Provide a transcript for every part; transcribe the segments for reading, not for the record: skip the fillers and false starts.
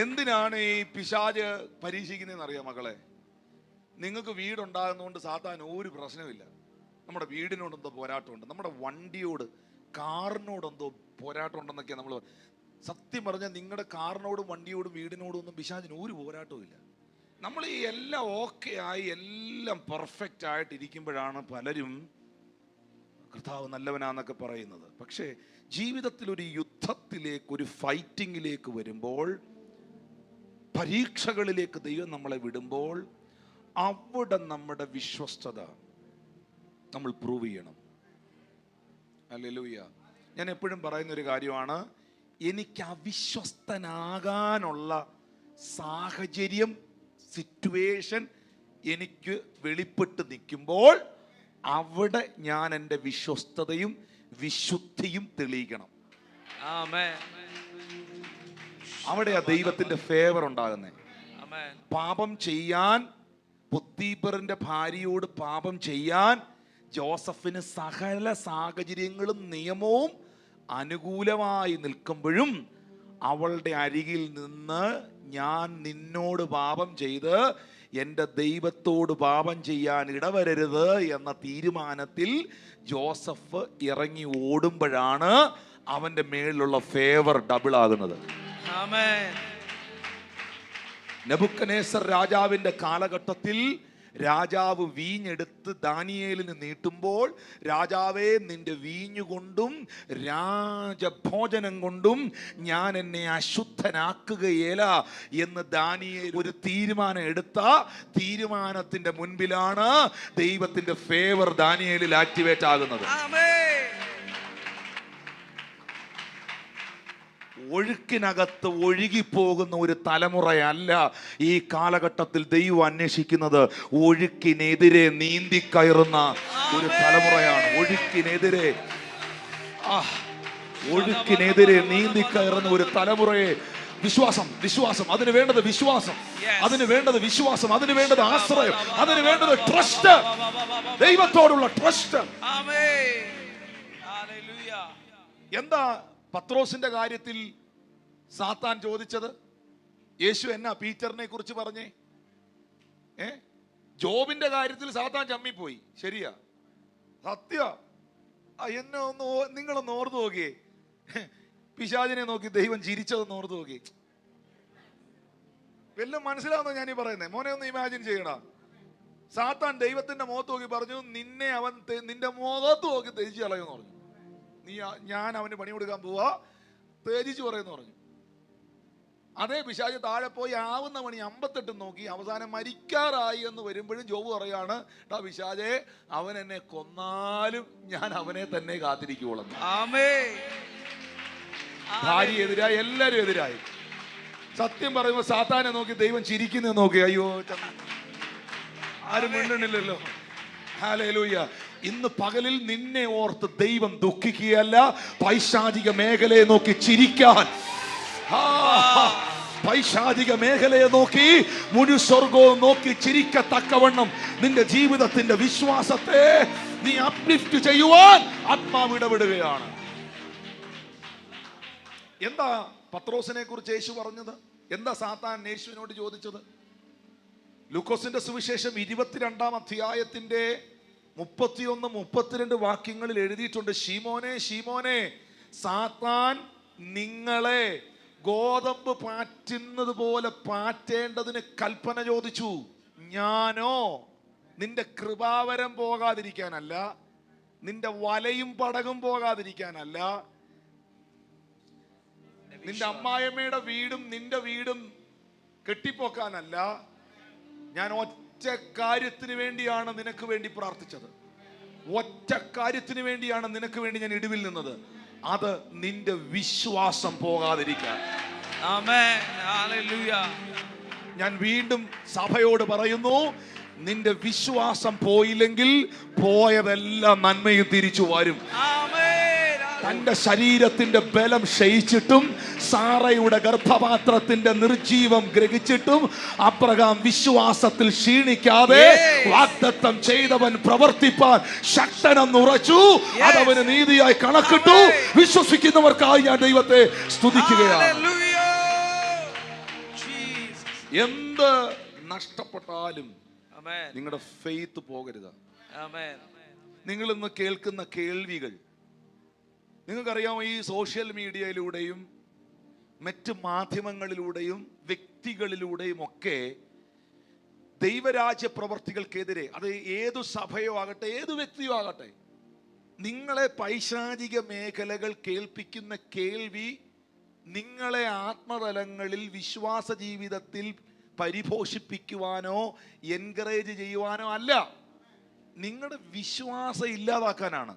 എന്തിനാണ് ഈ പിശാച് പരീക്ഷിക്കുന്നതെന്ന് അറിയാം മക്കളെ? നിങ്ങൾക്ക് വീടുണ്ടാകുന്നതുകൊണ്ട് സാത്താൻ ഒരു പ്രശ്നമില്ല. നമ്മുടെ വീടിനോട് എന്തോ പോരാട്ടമുണ്ട്, നമ്മുടെ വണ്ടിയോട് കാറിനോട് എന്തോ പോരാട്ടം ഉണ്ടെന്നൊക്കെ നമ്മൾ. സത്യം പറഞ്ഞാൽ നിങ്ങളുടെ കാറിനോടും വണ്ടിയോടും വീടിനോടും ഒന്നും പിശാചിന് ഒരു പോരാട്ടവും ഇല്ല. നമ്മൾ ഈ എല്ലാം ഓക്കെ ആയി എല്ലാം പെർഫെക്റ്റ് ആയിട്ടിരിക്കുമ്പോഴാണ് പലരും കർത്താവ് നല്ലവനാന്നൊക്കെ പറയുന്നത്. പക്ഷേ ജീവിതത്തിൽ ഒരു യുദ്ധത്തിലേക്ക്, ഒരു ഫൈറ്റിങ്ങിലേക്ക് വരുമ്പോൾ, പരീക്ഷകളിലേക്ക് ദൈവം നമ്മളെ വിടുമ്പോൾ, അവിടെ നമ്മുടെ വിശ്വസ്തത നമ്മൾ പ്രൂവ് ചെയ്യണം. ഹല്ലേലൂയ. ഞാൻ എപ്പോഴും പറയുന്നൊരു കാര്യമാണ്, എനിക്ക് അവിശ്വസ്തനാകാനുള്ള സാഹചര്യം, സിറ്റുവേഷൻ എനിക്ക് വെളിപ്പെട്ട് നിൽക്കുമ്പോൾ അവിടെ ഞാൻ എൻ്റെ വിശ്വസ്തതയും വിശുദ്ധിയും തെളിയിക്കണം. അവിടെയാ ദൈവത്തിന്റെ ഫേവർ ഉണ്ടാകുന്നത്. പാപം ചെയ്യാൻ, പൊത്തീഫറിന്റെ ഭാര്യയോട് പാപം ചെയ്യാൻ ജോസഫിന് സകല സാഹചര്യങ്ങളും നിയമവും അനുകൂലമായി നിൽക്കുമ്പോഴും അവളുടെ അരികിൽ നിന്ന് ഞാൻ നിന്നോട് പാപം ചെയ്ത് എൻ്റെ ദൈവത്തോട് പാപം ചെയ്യാൻ ഇടവരരുത് എന്ന തീരുമാനത്തിൽ ജോസഫ് ഇറങ്ങി ഓടുമ്പോഴാണ് അവന്റെ മേളിലുള്ള ഫേവർ ഡബിൾ ആകുന്നത്. നെബൂഖദ്നേസർ രാജാവിന്റെ കാലഘട്ടത്തിൽ രാജാവ് വീഞ്ഞെടുത്ത് ദാനിയേലിന് നീട്ടുമ്പോൾ, രാജാവേ, നിന്റെ വീഞ്ഞുകൊണ്ടും രാജഭോജനം കൊണ്ടും ഞാൻ എന്നെ അശുദ്ധനാക്കുകയില്ല എന്ന് ദാനിയേൽ ഒരു തീരുമാനം എടുത്ത തീരുമാനത്തിന്റെ മുൻപിലാണ് ദൈവത്തിന്റെ ഫേവർ ദാനിയേലിൽ ആക്ടിവേറ്റ് ആകുന്നത്. ഒഴുക്കിനകത്ത് ഒഴുകിപ്പോകുന്ന ഒരു തലമുറയല്ല ഈ കാലഘട്ടത്തിൽ ദൈവം അന്വേഷിക്കുന്നത്. ഒഴുക്കിനെതിരെ നീന്തിക്കയറുന്ന ഒരു തലമുറയാണ്. ഒഴുക്കിനെതിരെ നീന്തിക്കയറുന്ന ഒരു തലമുറയെ വിശ്വാസം, അതിന് വേണ്ടത് വിശ്വാസം, അതിന് വേണ്ടത് വിശ്വാസം, അതിന് വേണ്ടത് ആശ്രയം, അതിന് വേണ്ടത് ട്രസ്റ്റ്, ദൈവത്തോടുള്ള ട്രസ്റ്റ്. എന്താ പത്രോസിന്റെ കാര്യത്തിൽ സാത്താൻ ചോദിച്ചത്? യേശു എന്നാ പീറ്ററിനെ കുറിച്ച് പറഞ്ഞേ? ജോബിന്റെ കാര്യത്തിൽ സാത്താൻ ചമ്മിപ്പോയി, ശരിയാ, സത്യ. എന്നെ നിങ്ങളൊന്ന് ഓർത്തു നോക്കിയേ, പിശാചിനെ നോക്കി ദൈവം ചിരിച്ചതെന്ന് ഓർത്തു നോക്കി. വല്ലതും മനസ്സിലാവുന്നോ ഞാനീ പറയുന്നേ? മോനെ ഒന്ന് ഇമാജിൻ ചെയ്യണ. സാത്താൻ ദൈവത്തിന്റെ മുഖത്ത് നോക്കി പറഞ്ഞു, നിന്നെ അവൻ നിന്റെ മുഖത്ത് നോക്കി ത്യജിച്ച് കളയുമെന്ന് പറഞ്ഞു. ഞാൻ അവന് പണി കൊടുക്കാൻ പോവാ, തേജിച്ച് പറയുന്നു പറഞ്ഞു. അതേ പിശാച് താഴെ പോയി ആവുന്ന പണി 58 നോക്കി. അവസാനം മരിക്കാറായി എന്ന് വരുമ്പോഴും ജോബ് പറയാണ്, പിശാചേ, അവൻ എന്നെ കൊന്നാലും ഞാൻ അവനെ തന്നെ കാത്തിരിക്കുവോളൂ. ഭാര്യ എതിരായി, എല്ലാരും എതിരായി. സത്യം പറയുമ്പോ സാത്താനെ നോക്കി ദൈവം ചിരിക്കുന്നത് നോക്കി. അയ്യോ, ആരും മിണ്ടണില്ലല്ലോ. ഹല്ലേലൂയ. ഇന്ന് പകലിൽ നിന്നെ ഓർത്ത് ദൈവം ദുഃഖിക്കുകയല്ല, പൈശാചിക മേഖലയെ നോക്കി ചിരിക്കാൻ, പൈശാചിക മേഖലയെ നോക്കി, മുഴു സ്വർഗവും നോക്കി ചിരിക്കത്തക്കവണ്ണം നിന്റെ ജീവിതത്തിന്റെ വിശ്വാസത്തെ നീ അപ്ലിഫ്റ്റ് ചെയ്യുവാൻ ആത്മാവ് ഇടപെടുകയാണ്. എന്താ പത്രോസിനെ കുറിച്ച് യേശു പറഞ്ഞത്? എന്താ സാത്താൻ യേശുവിനോട് ചോദിച്ചത്? ലൂക്കോസിന്റെ സുവിശേഷം 22-ാം അധ്യായത്തിന്റെ 31-32 വാക്യങ്ങളിൽ എഴുതിയിട്ടുണ്ട്. ശീമോനെ, ശീമോനെ, സാത്താൻ നിങ്ങളെ ഗോതമ്പ് പാറ്റുന്നത് പോലെ പാറ്റേണ്ടതിന് കൽപ്പന ചോദിച്ചു. ഞാനോ നിന്റെ കൃപാവരം പോകാതിരിക്കാനല്ല, നിന്റെ വലയും പടകും പോകാതിരിക്കാനല്ല, നിന്റെ അമ്മായിയമ്മയുടെ വീടും നിന്റെ വീടും കെട്ടിപ്പോക്കാനല്ല, ഞാൻ ഒറ്റ കാര്യത്തിന് വേണ്ടിയാണ് നിനക്ക് വേണ്ടി പ്രാർത്ഥിച്ചത്. ഒറ്റ കാര്യത്തിന് വേണ്ടിയാണ് നിനക്ക് വേണ്ടി ഞാൻ ഇടിവിൽ നിന്നത്. അത് നിന്റെ വിശ്വാസം പോകാതിരിക്കാൻ. ആമേൻ, ഹല്ലേലൂയ. ഞാൻ വീണ്ടും സഭയോട് പറയുന്നു, നിന്റെ വിശ്വാസം പോയില്ലെങ്കിൽ പോയതെല്ലാം നന്മയും തിരിച്ചു വരും. തന്റെ ശരീരത്തിന്റെ ബലം ക്ഷയിച്ചിട്ടും സാറയുടെ ഗർഭപാത്രത്തിന്റെ നിർജീവം ഗ്രഹിച്ചിട്ടും അബ്രഹാം വിശ്വാസത്തിൽ ക്ഷീണിക്കാതെ വാഗ്ദത്തം ചെയ്തവൻ പ്രവർത്തിപ്പാൻ ശക്തനെന്നുറച്ചു. അതവന് നീതിയായി കണക്കിട്ടു. വിശ്വസിക്കുന്നവർക്കായി ഞാൻ ദൈവത്തെ സ്തുതിക്കുകയാണ്. എന്ത് നഷ്ടപ്പെട്ടാലും Amen. നിങ്ങളുടെ ഫെയ്ത്ത് പോകരുത്. Amen. നിങ്ങൾ ഇന്ന് കേൾക്കുന്ന കേൾവികൾ, നിങ്ങൾക്കറിയാമോ, ഈ സോഷ്യൽ മീഡിയയിലൂടെയും മറ്റ് മാധ്യമങ്ങളിലൂടെയും വ്യക്തികളിലൂടെയും ഒക്കെ ദൈവരാജ്യ പ്രവർത്തികൾക്കെതിരെ, അത് ഏതു സഭയോ ആകട്ടെ, ഏതു വ്യക്തിയോ ആകട്ടെ, നിങ്ങളെ പൈശാചിക മേഖലകൾ കേൾപ്പിക്കുന്ന കേൾവി നിങ്ങളെ ആത്മതലങ്ങളിൽ വിശ്വാസ ജീവിതത്തിൽ പരിപോഷിപ്പിക്കുവാനോ എൻകറേജ് ചെയ്യുവാനോ അല്ല, നിങ്ങളുടെ വിശ്വാസം ഇല്ലാതാക്കാനാണ്.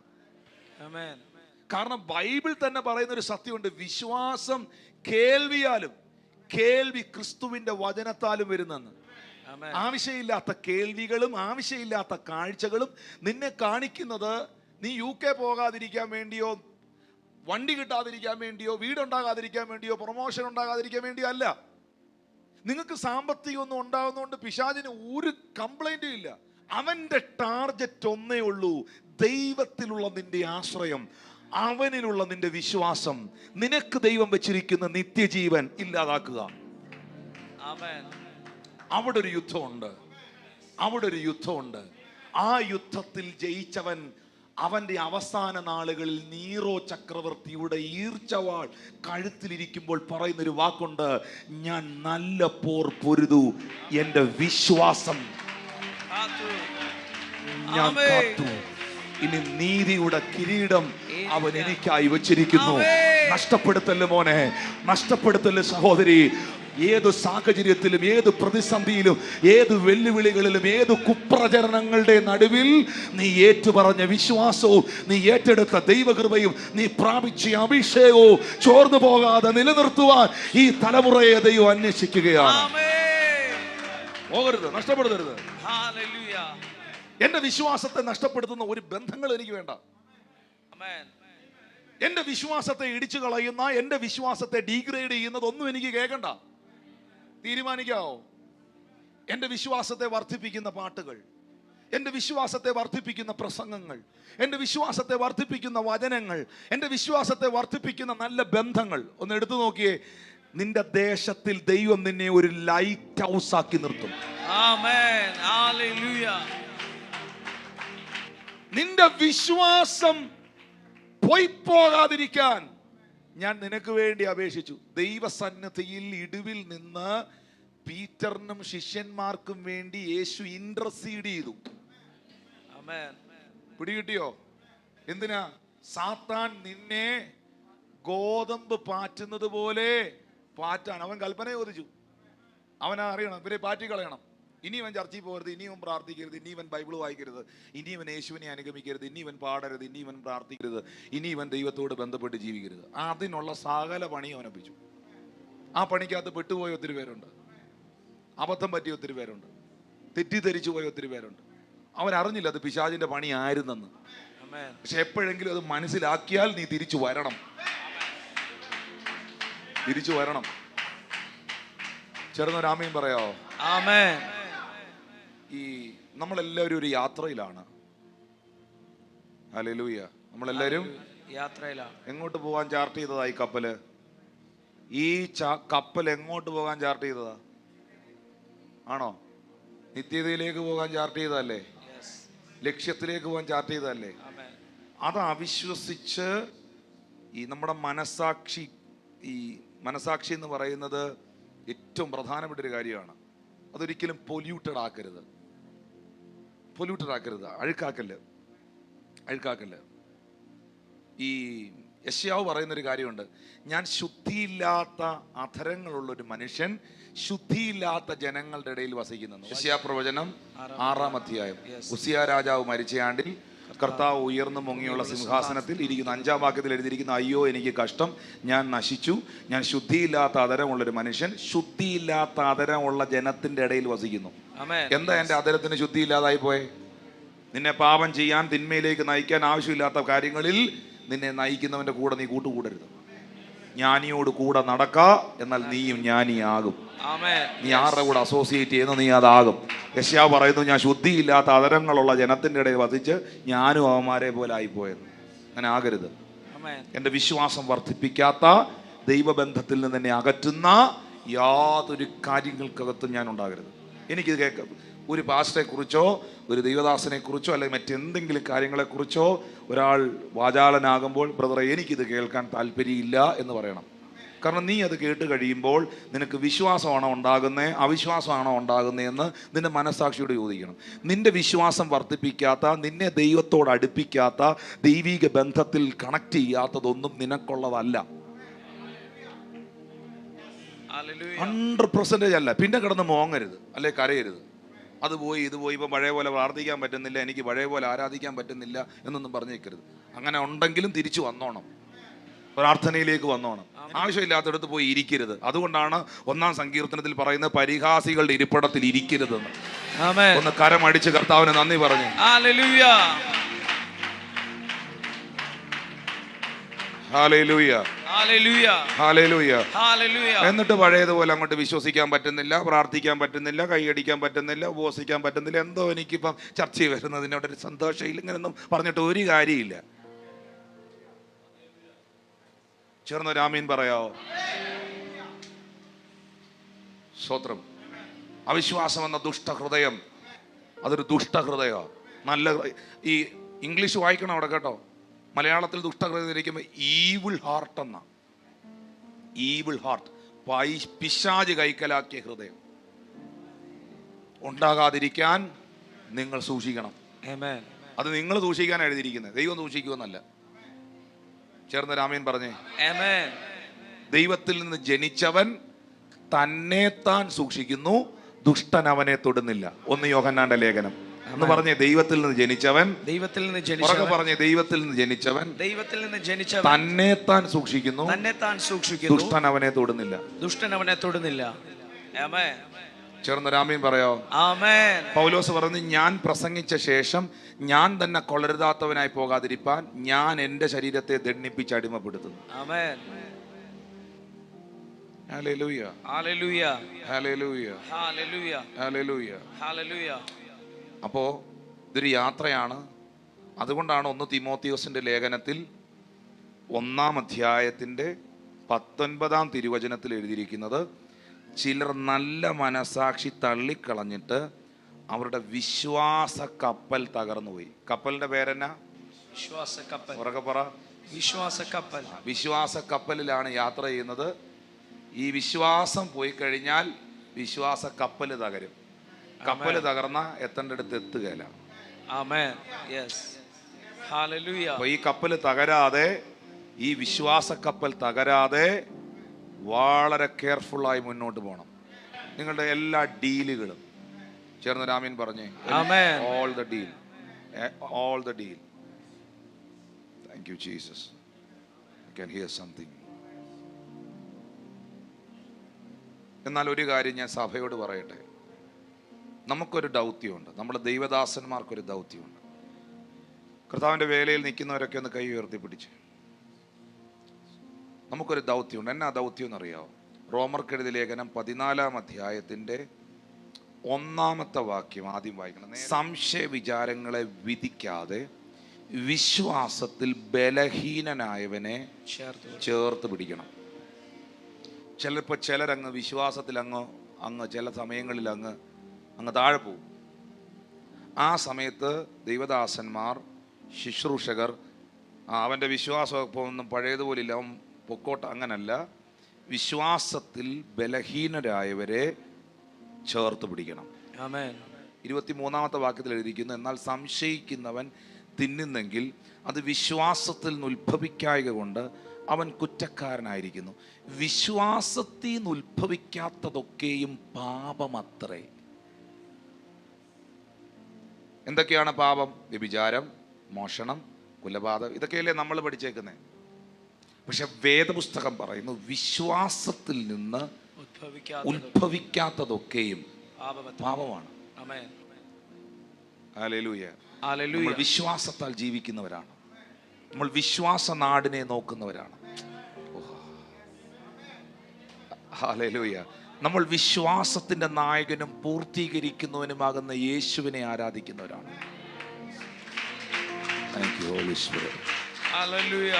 Amen. കാരണം ബൈബിൾ തന്നെ പറയുന്ന ഒരു സത്യമുണ്ട്, വിശ്വാസം കേൾവിയാലും കേൾവി ക്രിസ്തുവിന്റെ വചനത്താലും വരുന്നെന്ന്. Amen. ആവശ്യമില്ലാത്ത കേൾവികളും ആവശ്യമില്ലാത്ത കാഴ്ചകളും നിന്നെ കാണിക്കുന്നത് നീ UK പോകാതിരിക്കാൻ വേണ്ടിയോ, വണ്ടി കിട്ടാതിരിക്കാൻ വേണ്ടിയോ, വീടുണ്ടാകാതിരിക്കാൻ വേണ്ടിയോ, പ്രൊമോഷൻ ഉണ്ടാകാതിരിക്കാൻ വേണ്ടിയോ അല്ല. നിങ്ങൾക്ക് സാമ്പത്തികമൊന്നും ഉണ്ടാകുന്നതുകൊണ്ട് പിശാചിന് ഒരു കംപ്ലൈന്റും ഇല്ല. അവന്റെ ടാർഗറ്റ് ഒന്നേ ഉള്ളൂ, ദൈവത്തിലുള്ള നിന്റെ ആശ്രയം, അവനിലുള്ള നിന്റെ വിശ്വാസം, നിനക്ക് ദൈവം വെച്ചിരിക്കുന്ന നിത്യജീവൻ ഇല്ലാതാക്കുക. Amen. അവിടെ ഒരു യുദ്ധമുണ്ട്, അവിടെ ഒരു യുദ്ധമുണ്ട്. ആ യുദ്ധത്തിൽ ജയിച്ചവൻ അവന്റെ അവസാന നാളുകളിൽ നീറോ ചക്രവർത്തിയുടെ ഈർച്ചവാൾ കഴുത്തിലിരിക്കുമ്പോൾ പറയുന്നൊരു വാക്കുണ്ട്, ഞാൻ നല്ല പോർ പൊരുതു, എന്റെ വിശ്വാസം ഞാൻ കാത്തു, ഇനി നീതിയുടെ കിരീടം അവൻ എനിക്കായി വെച്ചിരിക്കുന്നു. നഷ്ടപ്പെടുത്തല്ലേ മോനെ, നഷ്ടപ്പെടുത്തല്ലേ സഹോദരി. ഏതു സാഹചര്യത്തിലും, ഏത് പ്രതിസന്ധിയിലും, ഏത് വെല്ലുവിളികളിലും, ഏത് കുപ്രചരണങ്ങളുടെ നടുവിൽ നീ ഏറ്റുപറഞ്ഞ വിശ്വാസവും നീ ഏറ്റെടുത്ത ദൈവകൃപയും നീ പ്രാപിച്ച അഭിഷേകവും ചോർന്നു പോകാതെ നിലനിർത്തുവാൻ ഈ തലമുറയെ ദൈവം അന്വേഷിക്കുകയാണ്. പോകരുത്, നഷ്ടപ്പെടുത്തരുത്. എന്റെ വിശ്വാസത്തെ നഷ്ടപ്പെടുത്തുന്ന ഒരു ബന്ധങ്ങൾ എനിക്ക് വേണ്ട. എന്റെ വിശ്വാസത്തെ ഇടിച്ചു കളയുന്ന, എന്റെ വിശ്വാസത്തെ ഡീഗ്രേഡ് ചെയ്യുന്നതൊന്നും എനിക്ക് കേൾക്കണ്ട. തീരുമാനിക്കാവോ? എന്റെ വിശ്വാസത്തെ വർദ്ധിപ്പിക്കുന്ന പാട്ടുകൾ, എന്റെ വിശ്വാസത്തെ വർദ്ധിപ്പിക്കുന്ന പ്രസംഗങ്ങൾ, എന്റെ വിശ്വാസത്തെ വർദ്ധിപ്പിക്കുന്ന വചനങ്ങൾ, എന്റെ വിശ്വാസത്തെ വർദ്ധിപ്പിക്കുന്ന നല്ല ബന്ധങ്ങൾ ഒന്ന് എടുത്തു നോക്കിയേ. നിന്റെ ദേശത്തിൽ ദൈവം നിന്നെ ഒരു ലൈറ്റ് ഹൗസ് ആക്കി നിർത്തും. Amen. Hallelujah. നിന്റെ വിശ്വാസം പോകാതിരിക്കാൻ ഞാൻ നിനക്ക് വേണ്ടി അപേക്ഷിച്ചു. ദൈവസന്നിധിയിൽ ഇടിവിൽ നിന്ന് പീറ്ററിനും ശിഷ്യന്മാർക്കും വേണ്ടി യേശു ഇന്റർസീഡ് ചെയ്തു. പിടികിട്ടിയോ? എന്തിനാ? സാത്താൻ നിന്നെ ഗോതമ്പ് പാറ്റുന്നത് പോലെ പാറ്റാൻ അവൻ കൽപ്പന ചോദിച്ചു. അവനാ അറിയണം, ഇവരെ പാറ്റിക്കളയണം. ഇനി ഇവൻ ചർച്ചയിൽ പോകരുത്, ഇനി ഇവൻ പ്രാർത്ഥിക്കരുത്, ഇനി ഇവൻ ബൈബിൾ വായിക്കരുത്, ഇനി ഇവൻ യേശുവിനെ അനുഗമിക്കരുത്, ഇനി ഇവൻ പാടരുത്, ഇനി ഇവൻ പ്രാർത്ഥിക്കരുത്, ഇനി ഇവൻ ദൈവത്തോട് ബന്ധപ്പെട്ട് ജീവിക്കരുത്. അതിനുള്ള സകല പണി അവനൊപ്പിച്ചു. ആ പണിക്കകത്ത് പെട്ടുപോയ ഒത്തിരി പേരുണ്ട്, അബദ്ധം പറ്റിയ ഒത്തിരി പേരുണ്ട്, തെറ്റിദ്ധരിച്ചു പോയ ഒത്തിരി പേരുണ്ട്. അവൻ അറിഞ്ഞില്ല അത് പിശാചിന്റെ പണി ആയിരുന്നെന്ന്. പക്ഷെ എപ്പോഴെങ്കിലും അത് മനസ്സിലാക്കിയാൽ നീ തിരിച്ചു വരണം, തിരിച്ചു വരണം. ചെറുന്നൊരാമയും പറയാവോ? ആമേൻ. ഈ നമ്മളെല്ലാവരും ഒരു യാത്രയിലാണ്. ഹല്ലേലൂയ. നമ്മളെല്ലാവരും യാത്രയിലാണ്. എങ്ങോട്ട് പോകാൻ ചാർട്ട് ചെയ്തതാ ഈ കപ്പല്? ഈ കപ്പൽ എങ്ങോട്ട് പോകാൻ ചാർട്ട് ചെയ്തതാ? ആണോ? നിത്യതയിലേക്ക് പോകാൻ ചാർട്ട് ചെയ്തതല്ലേ? ലക്ഷ്യത്തിലേക്ക് പോകാൻ ചാർട്ട് ചെയ്തതല്ലേ? അത് അവിശ്വസിച്ച് ഈ നമ്മുടെ മനസാക്ഷി, ഈ മനസാക്ഷി എന്ന് പറയുന്നത് ഏറ്റവും പ്രധാനപ്പെട്ട ഒരു കാര്യമാണ്. അതൊരിക്കലും പൊല്യൂട്ടഡ് ആക്കരുത്, പൊല്യൂട്ടഡ് ആക്കരുത്, അഴുക്കാക്കല്ല്, അഴുക്കാക്കല്ല്. ഈ യെശയ്യാവ് പറയുന്നൊരു കാര്യമുണ്ട്, ഞാൻ ശുദ്ധിയില്ലാത്ത അധരങ്ങളുള്ളൊരു മനുഷ്യൻ ശുദ്ധിയില്ലാത്ത ജനങ്ങളുടെ ഇടയിൽ വസിക്കുന്നു. യെശയ്യാ പ്രവചനം 6-ാം അധ്യായം. ഉസിയ രാജാവ് മരിച്ച ആണ്ടിൽ കർത്താവ് ഉയർന്നു പൊങ്ങിയുള്ള സിംഹാസനത്തിൽ ഇരിക്കുന്ന 5-ാം വാക്യത്തിൽ എഴുതിയിരിക്കുന്ന, അയ്യോ എനിക്ക് കഷ്ടം, ഞാൻ നശിച്ചു, ഞാൻ ശുദ്ധിയില്ലാത്ത അധരമുള്ളൊരു മനുഷ്യൻ ശുദ്ധിയില്ലാത്ത അധരമുള്ള ജനത്തിന്റെ ഇടയിൽ വസിക്കുന്നു. എന്താ എന്റെ അധരത്തിന് ശുദ്ധിയില്ലാതായി പോയെ? നിന്നെ പാപം ചെയ്യാൻ, തിന്മയിലേക്ക് നയിക്കാൻ, ആവശ്യമില്ലാത്ത കാര്യങ്ങളിൽ നിന്നെ നയിക്കുന്നവന്റെ കൂടെ നീ കൂട്ടുകൂടരുത്. ജ്ഞാനിയോട് കൂടെ നടക്ക, എന്നാൽ നീയും ജ്ഞാനിയാകും. നീ ആരുടെ കൂടെ അസോസിയേറ്റ് ചെയ്യുന്നു, നീ അതാകും. യെശയ്യാവ് പറയുന്നു, ഞാൻ ശുദ്ധിയില്ലാത്ത അധരങ്ങളുള്ള ജനത്തിന്റെ ഇടയിൽ വസിച്ച് ഞാനും അവന്മാരെ പോലെ ആയിപ്പോയെന്ന്. അങ്ങനെ ആകരുത്. എന്റെ വിശ്വാസം വർദ്ധിപ്പിക്കാത്ത, ദൈവബന്ധത്തിൽ നിന്ന് എന്നെ അകറ്റുന്ന യാതൊരു കാര്യങ്ങൾക്കകത്തും ഞാൻ ഉണ്ടാകരുത്. എനിക്കിത് കേൾക്കാം. ഒരു പാസ്റ്ററെ കുറിച്ചോ ഒരു ദൈവദാസനെ കുറിച്ചോ അല്ലെങ്കിൽ മറ്റെന്തെങ്കിലും കാര്യങ്ങളെക്കുറിച്ചോ ഒരാൾ വാചാലനാകുമ്പോൾ, ബ്രദറെ എനിക്കിത് കേൾക്കാൻ താല്പര്യമില്ല എന്ന് പറയണം. കാരണം നീ അത് കേട്ട് കഴിയുമ്പോൾ നിനക്ക് വിശ്വാസമാണോ ഉണ്ടാകുന്നത്, അവിശ്വാസമാണോ ഉണ്ടാകുന്നതെന്ന് നിന്റെ മനസ്സാക്ഷിയോട് ചോദിക്കണം. നിന്റെ വിശ്വാസം വർദ്ധിപ്പിക്കാത്ത, നിന്നെ ദൈവത്തോട് അടുപ്പിക്കാത്ത, ദൈവിക ബന്ധത്തിൽ കണക്ട് ചെയ്യാത്തതൊന്നും നിനക്കുള്ളതല്ല. 100% അല്ല. പിന്നെ കിടന്ന് മോങ്ങരുത്, അല്ലെ കരയരുത്. അത് പോയി ഇത് പോയി, ഇപ്പം പഴയ പോലെ പ്രാർത്ഥിക്കാൻ പറ്റുന്നില്ല, എനിക്ക് പഴയ പോലെ ആരാധിക്കാൻ പറ്റുന്നില്ല എന്നൊന്നും പറഞ്ഞേക്കരുത്. അങ്ങനെ ഉണ്ടെങ്കിലും തിരിച്ചു വന്നോണം, പ്രാർത്ഥനയിലേക്ക് വന്നോണം. ആവശ്യമില്ലാത്തടത്ത് പോയി ഇരിക്കരുത്. അതുകൊണ്ടാണ് 1-ാം സങ്കീർത്തനത്തിൽ പറയുന്നത് പരിഹാസികളുടെ ഇരിപ്പിടത്തിൽ ഇരിക്കരുതെന്ന്. ഒന്ന് കരമടിച്ച് കർത്താവിന് നന്ദി പറഞ്ഞു. എന്നിട്ട് പഴയതുപോലെ അങ്ങോട്ട് വിശ്വസിക്കാൻ പറ്റുന്നില്ല, പ്രാർത്ഥിക്കാൻ പറ്റുന്നില്ല, കൈയടിക്കാൻ പറ്റുന്നില്ല, ഉപവസിക്കാൻ പറ്റുന്നില്ല, എന്തോ എനിക്കിപ്പം ചർച്ച വരുന്നതിനോട് ഒരു സന്തോഷമില്ല, ഇങ്ങനെയൊന്നും പറഞ്ഞിട്ട് ഒരു കാര്യമില്ല. ചേർന്ന് രാമീൻ പറയാവോ? സ്തോത്രം. അവിശ്വാസം എന്ന ദുഷ്ടഹൃദയം, അതൊരു ദുഷ്ടഹൃദയം. നല്ല ഈ ഇംഗ്ലീഷ് വായിക്കണം അവിടെ കേട്ടോ. മലയാളത്തിൽ ദുഷ്ടഹൃദയം ഇരിക്കുമ്പോൾ ഈവിൾ ഹാർട്ട് എന്ന, ഈവിൾ ഹാർട്ട്, പിശാച് കൈക്കലാക്കിയ ഹൃദയം ഉണ്ടാകാതിരിക്കാൻ നിങ്ങൾ സൂക്ഷിക്കണം. അത് നിങ്ങൾ സൂക്ഷിക്കാൻ എഴുതിയിരിക്കുന്നത്, ദൈവം സൂക്ഷിക്കുമെന്നല്ല. ചേർന്ന് രാമീൻ പറഞ്ഞേ. ദൈവത്തിൽ നിന്ന് ജനിച്ചവൻ തന്നെത്താൻ സൂക്ഷിക്കുന്നു, ദുഷ്ടൻ അവനെ തൊടുന്നില്ല. 1 യോഹന്നാന്റെ ലേഖനം എന്ന് പറഞ്ഞേ. ദൈവത്തിൽ നിന്ന് ജനിച്ചവൻ, പറഞ്ഞേ ദൈവത്തിൽ നിന്ന് ജനിച്ചവൻ തന്നെത്താൻ സൂക്ഷിക്കുന്നു, ദുഷ്ടൻ അവനെ തൊടുന്നില്ല. ചേർന്ന് രാമീൻ പറയോ? പൗലോസ് പറഞ്ഞു, ഞാൻ പ്രസംഗിച്ച ശേഷം ഞാൻ തന്നെ കൊള്ളരുതാത്തവനായി പോകാതിരിപ്പാൻ ഞാൻ എന്റെ ശരീരത്തെ ദണ്ഡിപ്പിച്ച് അടിമപ്പെടുത്തുന്നു. അപ്പോ ഇതൊരു യാത്രയാണ്. അതുകൊണ്ടാണ് 1 തീമോത്തിയോസിന്റെ ലേഖനത്തിൽ 1-ാം അധ്യായത്തിന്റെ 19-ാം തിരുവചനത്തിൽ എഴുതിയിരിക്കുന്നത്, ചിലർ നല്ല മനസാക്ഷി തള്ളിക്കളഞ്ഞിട്ട് അവരുടെ വിശ്വാസ കപ്പൽ തകർന്നുപോയി. കപ്പലിന്റെ പേരെന്നാ? ഉറക്കെ പറ. വിശ്വാസ കപ്പലിലാണ് യാത്ര ചെയ്യുന്നത്. ഈ വിശ്വാസം പോയി കഴിഞ്ഞാൽ വിശ്വാസ കപ്പല് തകരും. കപ്പല് തകർന്ന എത്തേണ്ടടുത്ത് എത്തുകയില്ല. അപ്പൊ ഈ കപ്പല് തകരാതെ, ഈ വിശ്വാസ കപ്പൽ തകരാതെ വളരെ കെയർഫുള്ളായി മുന്നോട്ട് പോകണം. നിങ്ങളുടെ എല്ലാ ഡീലുകളും ചേർന്ന് രാമീൻ പറഞ്ഞേ. All the deal, all the deal. Thank you Jesus. I can hear something. എന്നാൽ ഒരു കാര്യം ഞാൻ സഭയോട് പറയട്ടെ. നമുക്കൊരു ദൗത്യമുണ്ട്, നമ്മുടെ ദൈവദാസന്മാർക്കൊരു ദൗത്യമുണ്ട്. കർത്താവിൻ്റെ വേലയിൽ നിൽക്കുന്നവരൊക്കെ ഒന്ന് കൈ ഉയർത്തിപ്പിടിച്ച്. നമുക്കൊരു ദൗത്യമുണ്ട്. എന്നാ ദൗത്യം എന്നറിയാമോ? റോമർക്കെഴുതിയ ലേഖനം 14-ാം അധ്യായത്തിൻ്റെ 1-ാമത്തെ വാക്യം ആദ്യം വായിക്കണം. സംശയ വിചാരങ്ങളെ വിധിക്കാതെ വിശ്വാസത്തിൽ ബലഹീനനായവനെ ചേർത്ത് പിടിക്കണം. ചിലപ്പോൾ ചിലരങ്ങ് വിശ്വാസത്തിൽ അങ്ങ് ചില സമയങ്ങളിൽ അങ്ങ് താഴെ പോകും. ആ സമയത്ത് ദൈവദാസന്മാർ, ശുശ്രൂഷകർ, അവൻ്റെ വിശ്വാസമൊക്കെ ഒന്നും പഴയതുപോലില്ല, അവൻ പൊക്കോട്ട, അങ്ങനല്ല. വിശ്വാസത്തിൽ ബലഹീനരായവരെ ചേർത്ത് പിടിക്കണം. 23-ാമത്തെ വാക്യത്തിൽ എഴുതിയിരിക്കുന്നു, എന്നാൽ സംശയിക്കുന്നവൻ തിന്നുന്നെങ്കിൽ അത് വിശ്വാസത്തിൽ നിന്ന് ഉത്ഭവിക്കായക കൊണ്ട് അവൻ കുറ്റക്കാരനായിരിക്കുന്നു. വിശ്വാസത്തിൽ നിന്ന് ഉത്ഭവിക്കാത്തതൊക്കെയും പാപമത്രേ. എന്തൊക്കെയാണ് പാപം? വ്യഭിചാരം, മോഷണം, കൊലപാതകം, ഇതൊക്കെയല്ലേ നമ്മൾ പഠിച്ചേക്കുന്നത്. പക്ഷെ വേദപുസ്തകം പറയുന്നു വിശ്വാസത്തിൽ നിന്ന് ഉത്ഭവിക്കാത്തതൊക്കെയും പാപമാണ്. ഹല്ലേലൂയ. നമ്മൾ വിശ്വാസത്താൽ ജീവിക്കുന്നവരാണ്. നമ്മൾ വിശ്വാസ നാടിനെ നോക്കുന്നവരാണ്. ഹല്ലേലൂയ. നമ്മൾ വിശ്വാസത്തിന്റെ നായകനും പൂർത്തീകരിക്കുന്നവനുമാകുന്ന യേശുവിനെ ആരാധിക്കുന്നവരാണ്. Thank you holy spirit. Hallelujah.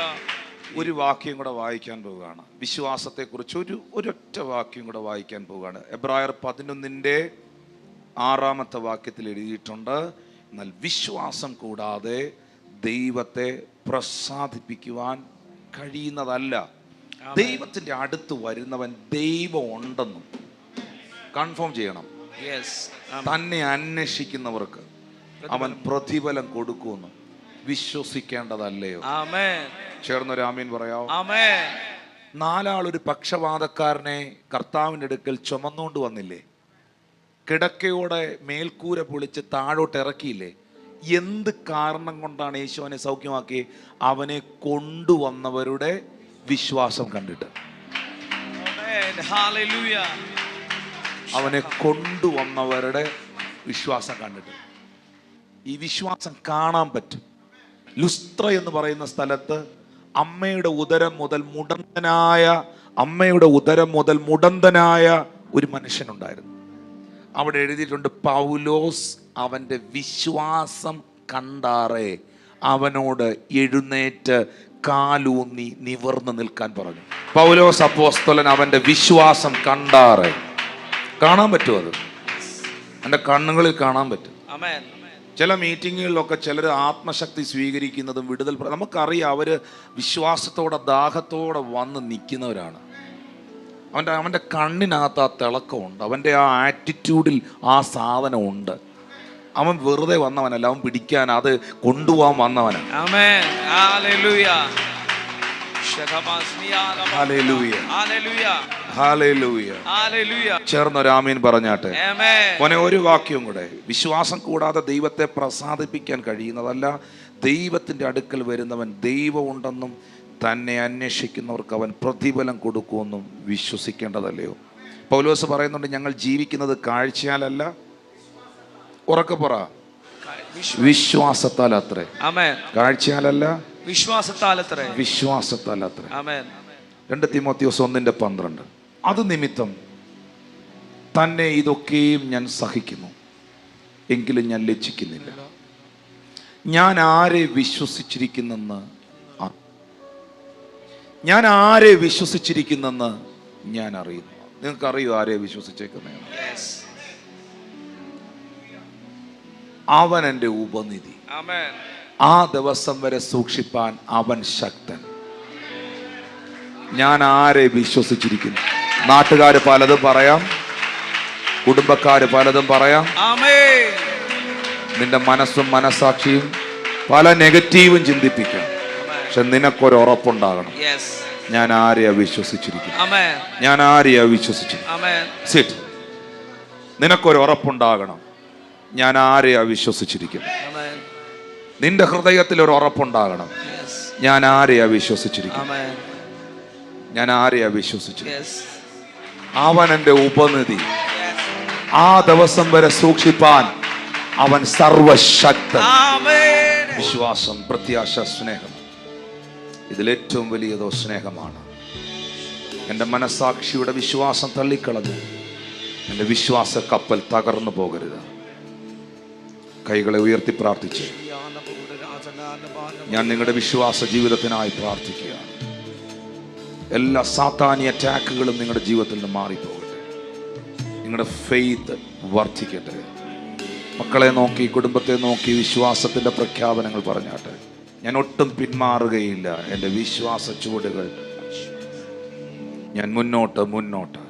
ഒരു വാക്യം കൂടെ വായിക്കാൻ പോവുകയാണ്. വിശ്വാസത്തെക്കുറിച്ച് ഒരൊറ്റ വാക്യം കൂടെ വായിക്കാൻ പോവുകയാണ്. എബ്രായർ 11:6 വാക്യത്തിൽ എഴുതിയിട്ടുണ്ട്, എന്നാൽ വിശ്വാസം കൂടാതെ ദൈവത്തെ പ്രസാദിപ്പിക്കുവാൻ കഴിയുന്നതല്ല. ദൈവത്തിന്റെ അടുത്ത് വരുന്നവൻ ദൈവം ഉണ്ടെന്നും കൺഫേം ചെയ്യണം. തന്നെ അന്വേഷിക്കുന്നവർക്ക് അവൻ പ്രതിഫലം കൊടുക്കുമെന്നും വിശ്വസിക്കേണ്ടതല്ലയോ? ചേർന്നൊരു ആമീൻ പറയാവോ? 4 ഒരു പക്ഷപാതക്കാരനെ കർത്താവിൻ്റെ അടുക്കൽ ചുമന്നുകൊണ്ട് വന്നില്ലേ? കിടക്കയോടെ മേൽക്കൂര പൊളിച്ച് താഴോട്ട് ഇറക്കിയില്ലേ? എന്ത് കാരണം കൊണ്ടാണ് യേശു അവനെ സൗഖ്യമാക്കി? അവനെ കൊണ്ടുവന്നവരുടെ വിശ്വാസം കണ്ടിട്ട്. അവനെ കൊണ്ടുവന്നവരുടെ വിശ്വാസം കണ്ടിട്ട്. ഈ വിശ്വാസം കാണാൻ പറ്റും. ലുസ്ത്ര എന്ന് പറയുന്ന സ്ഥലത്ത് അമ്മയുടെ ഉദരം മുതൽ മുടന്തനായ ഒരു മനുഷ്യനുണ്ടായിരുന്നു. അവിടെ എഴുതിയിട്ടുണ്ട്, പൗലോസ് അവന്റെ വിശ്വാസം കണ്ടാറേ അവനോട് എഴുന്നേറ്റ് കാലൂന്നി നിവർന്ന് നിൽക്കാൻ പറഞ്ഞു. പൗലോസ് അപ്പോസ്തലൻ അവന്റെ വിശ്വാസം കണ്ടാറേ. കാണാൻ പറ്റും, അത് എൻ്റെ കണ്ണുകളിൽ കാണാൻ പറ്റും. ചില മീറ്റിങ്ങുകളിലൊക്കെ ചിലർ ആത്മശക്തി സ്വീകരിക്കുന്നതും വിടുതൽ നമുക്കറിയാം. അവര് വിശ്വാസത്തോടെ ദാഹത്തോടെ വന്ന് നിൽക്കുന്നവരാണ്. അവൻ്റെ കണ്ണിനകത്ത് ആ തിളക്കമുണ്ട്, അവൻ്റെ ആ ആറ്റിറ്റ്യൂഡിൽ ആ സാധനമുണ്ട്. അവൻ വെറുതെ വന്നവനല്ല, അവൻ പിടിക്കാൻ, അത് കൊണ്ടുപോകാൻ വന്നവനാണ്. ചേർന്നൊരാമീൻ പറഞ്ഞാട്ടെ. മോനെ, ഒരു വാക്യം കൂടെ. വിശ്വാസം കൂടാതെ ദൈവത്തെ പ്രസാദിപ്പിക്കാൻ കഴിയുന്നതല്ല. ദൈവത്തിന്റെ അടുക്കൽ വരുന്നവൻ ദൈവം ഉണ്ടെന്നും തന്നെ അന്വേഷിക്കുന്നവർക്ക് അവൻ പ്രതിഫലം കൊടുക്കുമെന്നും വിശ്വസിക്കേണ്ടതല്ലയോ? പൗലോസ് പറയുന്നുണ്ട്, ഞങ്ങൾ ജീവിക്കുന്നത് കാഴ്ചയാലല്ല, ഉറക്കെ പറ, വിശ്വാസത്താൽ അത്രേ. കാഴ്ചയാലല്ല, വിശ്വാസത്താൽ അത്രേ. 2 തീമോഥെയോസ് 1:12. അത് നിമിത്തം തന്നെ ഇതൊക്കെയും ഞാൻ സഹിക്കുന്നു, എങ്കിലും ഞാൻ ലജ്ജിക്കുന്നില്ല. ഞാൻ ആരെ വിശ്വസിച്ചിരിക്കുന്നെന്ന് ഞാൻ അറിയുന്നു. നിങ്ങൾക്കറിയോ ആരെ വിശ്വസിച്ചേക്കുന്നതെന്ന്? അവൻ എൻ്റെ ഉപനിധി. ആ ദിവസം വരെ സൂക്ഷിപ്പാൻ അവൻ ശക്തൻ. ഞാൻ ആരെ വിശ്വസിച്ചിരിക്കുന്നു? നാട്ടുകാര് പലതും പറയാം, കുടുംബക്കാര് പലതും പറയാം, നിന്റെ മനസ്സും മനസാക്ഷിയും പല നെഗറ്റീവും ചിന്തിപ്പിക്കാം. പക്ഷെ നിനക്കൊരു ഉറപ്പുണ്ടാകണം, ഞാൻ ആരെയാ വിശ്വസിച്ചിരിക്കുന്നു, ഞാൻ ആരെയാ വിശ്വസിച്ചിരിക്കുന്നു. നിനക്കൊരു ഉറപ്പുണ്ടാകണം, ഞാൻ ആരെയാ വിശ്വസിച്ചിരിക്കുന്നു. നിന്റെ ഹൃദയത്തിൽ ഒരു ഉറപ്പുണ്ടാകണം, ഞാൻ ആരെയാ വിശ്വസിച്ചിരിക്കുന്നു, ഞാൻ ആരെയാ വിശ്വസിച്ചിരിക്കുന്നു. അവൻ എൻ്റെ ഉപനിധി. ആ ദിവസം വരെ സൂക്ഷിപ്പാൻ അവൻ സർവശക്തൻ. വിശ്വാസം, പ്രത്യാശ, സ്നേഹം, ഇതിലേറ്റവും വലിയതോ സ്നേഹമാണ്. എൻ്റെ മനസാക്ഷിയുടെ വിശ്വാസം തള്ളിക്കളഞ്ഞു എൻ്റെ വിശ്വാസ കപ്പൽ തകർന്നു പോകരുത്. കൈകളെ ഉയർത്തി പ്രാർത്ഥിച്ച് ഞാൻ നിങ്ങളുടെ വിശ്വാസ ജീവിതത്തിനായി പ്രാർത്ഥിക്കുകയാണ്. എല്ലാ സാത്താനി അറ്റാക്കുകളും നിങ്ങളുടെ ജീവിതത്തിൽ നിന്ന് മാറിപ്പോകട്ടെ. നിങ്ങളുടെ ഫെയ്ത്ത് വർദ്ധിക്കട്ടെ. മക്കളെ നോക്കി, കുടുംബത്തെ നോക്കി വിശ്വാസത്തിൻ്റെ പ്രഖ്യാപനങ്ങൾ പറഞ്ഞാട്ടെ. ഞാൻ ഒട്ടും പിന്മാറുകയില്ല. എൻ്റെ വിശ്വാസ ചുവടുകൾ ഞാൻ മുന്നോട്ട്.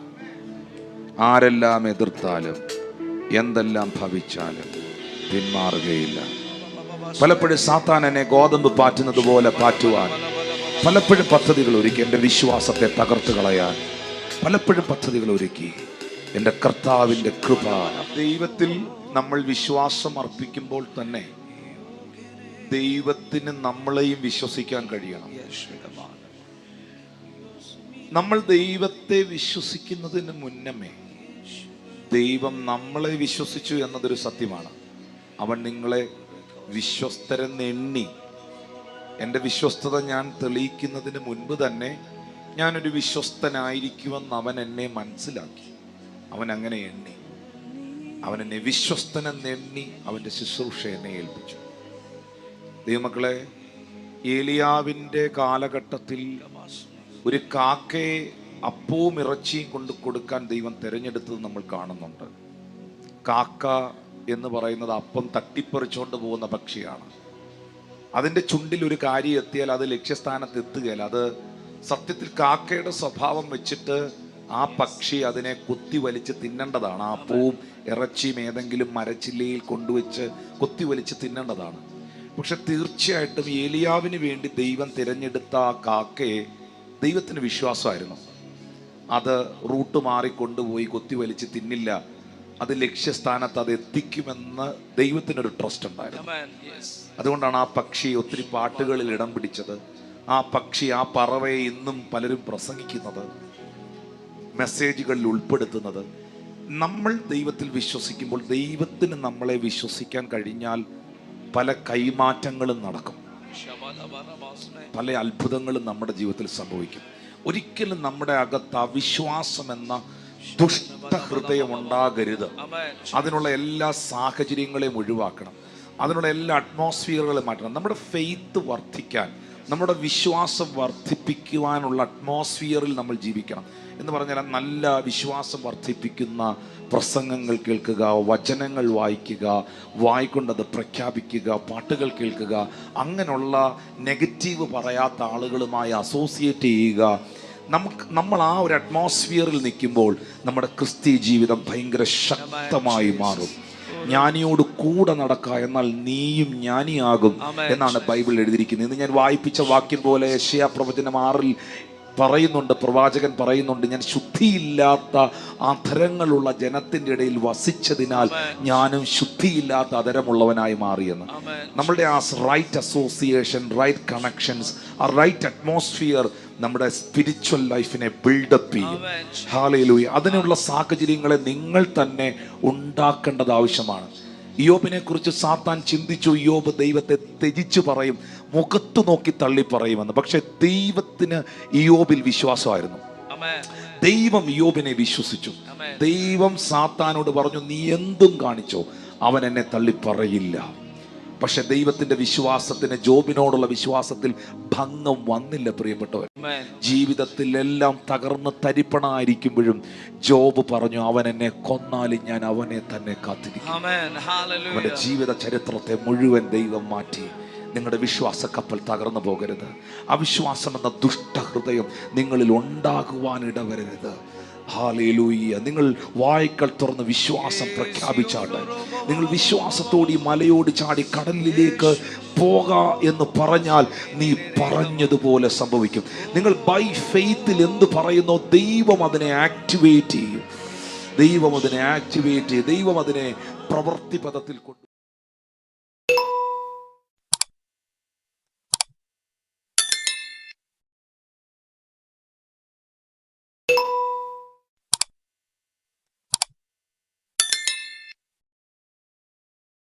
ആരെല്ലാം എതിർത്താലും എന്തെല്ലാം ഭവിച്ചാലും പിന്മാറുകയില്ല. പലപ്പോഴും സാത്താൻ എന്നെ ഗോതമ്പ് പാറ്റുന്നത് പോലെ പാറ്റുവാൻ പലപ്പോഴും പദ്ധതികൾ ഒരുക്കി. എൻ്റെ വിശ്വാസത്തെ തകർത്ത് കളയാൻ പലപ്പോഴും പദ്ധതികൾ ഒരുക്കി. എൻ്റെ കർത്താവിൻ്റെ കൃപ. ദൈവത്തിൽ നമ്മൾ വിശ്വാസം അർപ്പിക്കുമ്പോൾ തന്നെ ദൈവത്തിന് നമ്മളെയും വിശ്വസിക്കാൻ കഴിയണം. നമ്മൾ ദൈവത്തെ വിശ്വസിക്കുന്നതിന് മുന്നമേ ദൈവം നമ്മളെ വിശ്വസിച്ചു എന്നതൊരു സത്യമാണ്. അവൻ നിങ്ങളെ വിശ്വസ്തരെന്ന് എണ്ണി. എൻ്റെ വിശ്വസ്തത ഞാൻ തെളിയിക്കുന്നതിന് മുൻപ് തന്നെ ഞാനൊരു വിശ്വസ്തനായിരിക്കുമെന്ന് അവൻ എന്നെ മനസ്സിലാക്കി. അവൻ അങ്ങനെ എണ്ണി. അവൻ എന്നെ വിശ്വസ്തനെന്ന് എണ്ണി അവൻ്റെ ശുശ്രൂഷ എന്നെ ഏൽപ്പിച്ചു. ദൈവമക്കളെ, ഏലിയാവിൻ്റെ കാലഘട്ടത്തിൽ ഒരു കാക്കയെ അപ്പവും ഇറച്ചിയും കൊണ്ട് കൊടുക്കാൻ ദൈവം തിരഞ്ഞെടുത്തത് നമ്മൾ കാണുന്നുണ്ട്. കാക്ക എന്ന് പറയുന്നത് അപ്പം തട്ടിപ്പറിച്ചുകൊണ്ട് പോകുന്ന പക്ഷിയാണ്. അതിൻ്റെ ചുണ്ടിൽ ഒരു കാര്യം എത്തിയാൽ അത് ലക്ഷ്യസ്ഥാനത്ത് എത്തുകയില്ല. അത് സത്യത്തിൽ കാക്കയുടെ സ്വഭാവം വെച്ചിട്ട് ആ പക്ഷി അതിനെ കുത്തി വലിച്ച് തിന്നേണ്ടതാണ്. ആ അപ്പവും ഇറച്ചിയും ഏതെങ്കിലും മരച്ചില്ലയിൽ കൊണ്ടുവച്ച് കുത്തി വലിച്ച് തിന്നേണ്ടതാണ്. പക്ഷെ തീർച്ചയായിട്ടും ഏലിയാവിന് വേണ്ടി ദൈവം തിരഞ്ഞെടുത്ത ആ കാക്കയെ ദൈവത്തിന് വിശ്വാസമായിരുന്നു. അത് റൂട്ട് മാറിക്കൊണ്ടുപോയി കുത്തി വലിച്ച് തിന്നില്ല, അത് ലക്ഷ്യസ്ഥാനത്ത് അത് എത്തിക്കുമെന്ന് ദൈവത്തിനൊരു ട്രസ്റ്റ് ഉണ്ടായിരുന്നു. അതുകൊണ്ടാണ് ആ പക്ഷി ഒത്തിരി പാട്ടുകളിൽ ഇടം പിടിച്ചത്. ആ പക്ഷി, ആ പറവയെ ഇന്നും പലരും പ്രസംഗിക്കുന്നത്, മെസ്സേജുകളിൽ ഉൾപ്പെടുത്തുന്നത്. നമ്മൾ ദൈവത്തിൽ വിശ്വസിക്കുമ്പോൾ, ദൈവത്തിന് നമ്മളെ വിശ്വസിക്കാൻ കഴിഞ്ഞാൽ പല കൈമാറ്റങ്ങളും നടക്കും, പല അത്ഭുതങ്ങളും നമ്മുടെ ജീവിതത്തിൽ സംഭവിക്കും. ഒരിക്കലും നമ്മുടെ അകത്ത് അവിശ്വാസം എന്ന ദുഷ്ടഹൃദയം ഉണ്ടാകരുത്. അതിനുള്ള എല്ലാ സാഹചര്യങ്ങളെയും ഒഴിവാക്കണം, അതിനുള്ള എല്ലാ അറ്റ്മോസ്ഫിയറുകളും മാറ്റണം. നമ്മുടെ ഫെയ്ത്ത് വർദ്ധിക്കാൻ, നമ്മുടെ വിശ്വാസം വർദ്ധിപ്പിക്കുവാനുള്ള അറ്റ്മോസ്ഫിയറിൽ നമ്മൾ ജീവിക്കണം. എന്ന് പറഞ്ഞാൽ നല്ല വിശ്വാസം വർദ്ധിപ്പിക്കുന്ന പ്രസംഗങ്ങൾ കേൾക്കുക, വചനങ്ങൾ വായിക്കുക, വായിക്കൊണ്ടത് പ്രഖ്യാപിക്കുക, പാട്ടുകൾ കേൾക്കുക, അങ്ങനെയുള്ള നെഗറ്റീവ് പറയാത്ത ആളുകളുമായി അസോസിയേറ്റ് ചെയ്യുക. നമ്മൾ ആ ഒരു അറ്റ്മോസ്ഫിയറിൽ നിൽക്കുമ്പോൾ നമ്മുടെ ക്രിസ്തീയ ജീവിതം ഭയങ്കര ശക്തമായി മാറും. ജ്ഞാനിയോട് കൂടെ നടക്കുക, എന്നാൽ നീയും ജ്ഞാനിയാകും എന്നാണ് ബൈബിൾ എഴുതിയിരിക്കുന്നത്. ഇന്ന് ഞാൻ വായിപ്പിച്ച വാക്യം പോലെ യെശയ്യാ പ്രവചനം 6 പറയുന്നുണ്ട്, പ്രവാചകൻ പറയുന്നുണ്ട്, ഞാൻ ശുദ്ധിയില്ലാത്ത അധരങ്ങളുള്ള ജനത്തിൻ്റെ ഇടയിൽ വസിച്ചതിനാൽ ഞാനും ശുദ്ധിയില്ലാത്ത അധരമുള്ളവനായി മാറിയെന്ന്. നമ്മളുടെ ആ റൈറ്റ് അസോസിയേഷൻ, റൈറ്റ് കണക്ഷൻസ്, ആ റൈറ്റ് അറ്റ്മോസ്ഫിയർ നമ്മുടെ സ്പിരിച്വൽ ലൈഫിനെ ബിൽഡപ്പ് ചെയ്യും. ഹല്ലേലൂയ. അതിനുള്ള സാഹചര്യങ്ങളെ നിങ്ങൾ തന്നെ ഉണ്ടാക്കേണ്ടത് ആവശ്യമാണ്. ഇയ്യോബിനെ കുറിച്ച് സാത്താൻ ചിന്തിച്ചു, ഇയ്യോബ് ദൈവത്തെ ത്യജിച്ചു പറയും, മുഖത്ത് നോക്കി തള്ളി പറയുമെന്ന്. പക്ഷെ ദൈവത്തിന് ഇയ്യോബിൽ വിശ്വാസമായിരുന്നു. ദൈവം ഇയ്യോബിനെ വിശ്വസിച്ചു. ദൈവം സാത്താനോട് പറഞ്ഞു, നീ എന്തും കാണിച്ചോ, അവൻ എന്നെ തള്ളി പറയില്ല. പക്ഷെ ദൈവത്തിന്റെ വിശ്വാസത്തിന്, ജോബിനോടുള്ള വിശ്വാസത്തിൽ ഭംഗം വന്നില്ല. പ്രിയപ്പെട്ടവർ, ജീവിതത്തിൽ എല്ലാം തകർന്ന് തരിപ്പണായിരിക്കുമ്പോഴും ജോബ് പറഞ്ഞു, അവൻ എന്നെ കൊന്നാലും ഞാൻ അവനെ തന്നെ കാത്തിരിക്കും. അവന്റെ ജീവിത ചരിത്രത്തെ മുഴുവൻ ദൈവം മാറ്റി. നിങ്ങളുടെ വിശ്വാസ കപ്പൽ തകർന്നു പോകരുത്. അവിശ്വാസം എന്ന ദുഷ്ടഹൃദയം നിങ്ങളിൽ ഉണ്ടാകുവാനിടവരരുത്. ഹല്ലേലൂയ. നിങ്ങൾ വായ്ക്കൾ തുറന്ന് വിശ്വാസം പ്രഖ്യാപിച്ചാട്ടെ. നിങ്ങൾ വിശ്വാസത്തോടെ ഈ മലയോട് ചാടി കടലിലേക്ക് പോക എന്ന് പറഞ്ഞാൽ നീ പറഞ്ഞതുപോലെ സംഭവിക്കും. നിങ്ങൾ ബൈ ഫെയ്ത്തിൽ എന്ത് പറയുന്നോ, ദൈവം അതിനെ ആക്ടിവേറ്റ് ചെയ്യും. ദൈവം അതിനെ പ്രവൃത്തി പദത്തിൽ കൊണ്ടു